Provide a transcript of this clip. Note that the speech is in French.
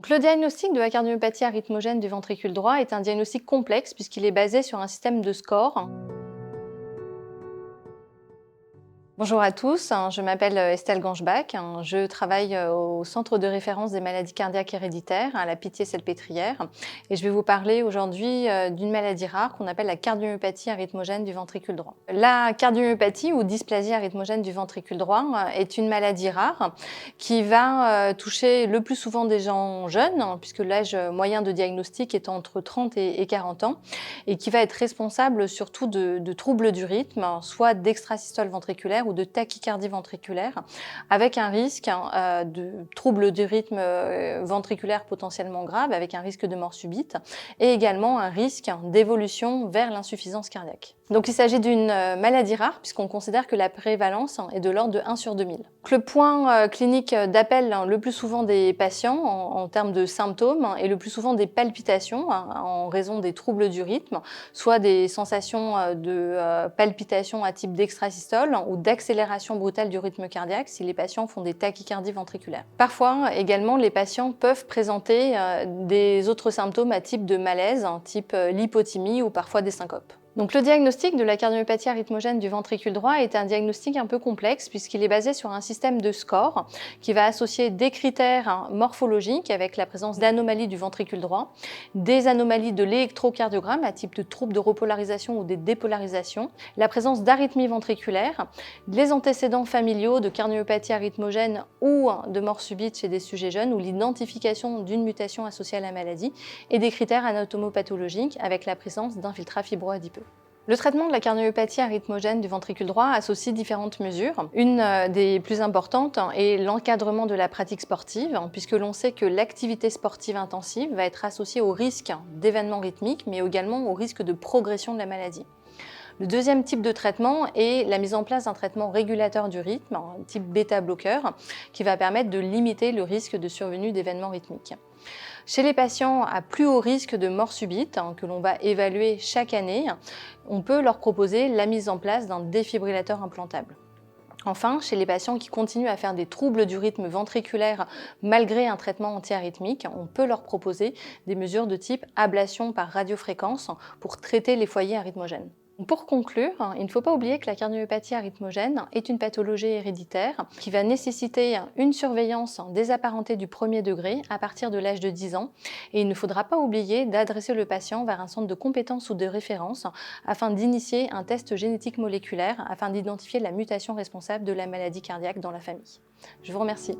Donc, le diagnostic de la cardiomyopathie arythmogène du ventricule droit est un diagnostic complexe puisqu'il est basé sur un système de scores. Bonjour à tous, je m'appelle Estelle Gangebach, je travaille au Centre de référence des maladies cardiaques héréditaires à la Pitié-Salpêtrière et je vais vous parler aujourd'hui d'une maladie rare qu'on appelle la cardiomyopathie arythmogène du ventricule droit. La cardiomyopathie ou dysplasie arythmogène du ventricule droit est une maladie rare qui va toucher le plus souvent des gens jeunes, puisque l'âge moyen de diagnostic est entre 30 et 40 ans, et qui va être responsable surtout de troubles du rythme, soit d'extrasystole ventriculaire ou de tachycardie ventriculaire, avec un risque de troubles du rythme ventriculaire potentiellement grave, avec un risque de mort subite, et également un risque d'évolution vers l'insuffisance cardiaque. Donc il s'agit d'une maladie rare, puisqu'on considère que la prévalence est de l'ordre de 1 sur 2000. Le point clinique d'appel le plus souvent des patients en termes de symptômes est le plus souvent des palpitations en raison des troubles du rythme, soit des sensations de palpitations à type d'extrasystole ou d'accélération brutale du rythme cardiaque si les patients font des tachycardies ventriculaires. Parfois également, les patients peuvent présenter des autres symptômes à type de malaise, type lipothymie ou parfois des syncopes. Donc le diagnostic de la cardiomyopathie arythmogène du ventricule droit est un diagnostic un peu complexe puisqu'il est basé sur un système de scores qui va associer des critères morphologiques avec la présence d'anomalies du ventricule droit, des anomalies de l'électrocardiogramme à type de troubles de repolarisation ou des dépolarisations, la présence d'arythmies ventriculaires, les antécédents familiaux de cardiomyopathie arythmogène ou de mort subite chez des sujets jeunes ou l'identification d'une mutation associée à la maladie et des critères anatomopathologiques avec la présence d'infiltrats fibro-adipeux. Le traitement de la cardiomyopathie arythmogène du ventricule droit associe différentes mesures. Une des plus importantes est l'encadrement de la pratique sportive, puisque l'on sait que l'activité sportive intensive va être associée au risque d'événements rythmiques, mais également au risque de progression de la maladie. Le deuxième type de traitement est la mise en place d'un traitement régulateur du rythme, type bêta-bloqueur, qui va permettre de limiter le risque de survenue d'événements rythmiques. Chez les patients à plus haut risque de mort subite, que l'on va évaluer chaque année, on peut leur proposer la mise en place d'un défibrillateur implantable. Enfin, chez les patients qui continuent à faire des troubles du rythme ventriculaire malgré un traitement antiarythmique, on peut leur proposer des mesures de type ablation par radiofréquence pour traiter les foyers arythmogènes. Pour conclure, il ne faut pas oublier que la cardiomyopathie arythmogène est une pathologie héréditaire qui va nécessiter une surveillance désapparentée du premier degré à partir de l'âge de 10 ans et il ne faudra pas oublier d'adresser le patient vers un centre de compétences ou de référence afin d'initier un test génétique moléculaire afin d'identifier la mutation responsable de la maladie cardiaque dans la famille. Je vous remercie.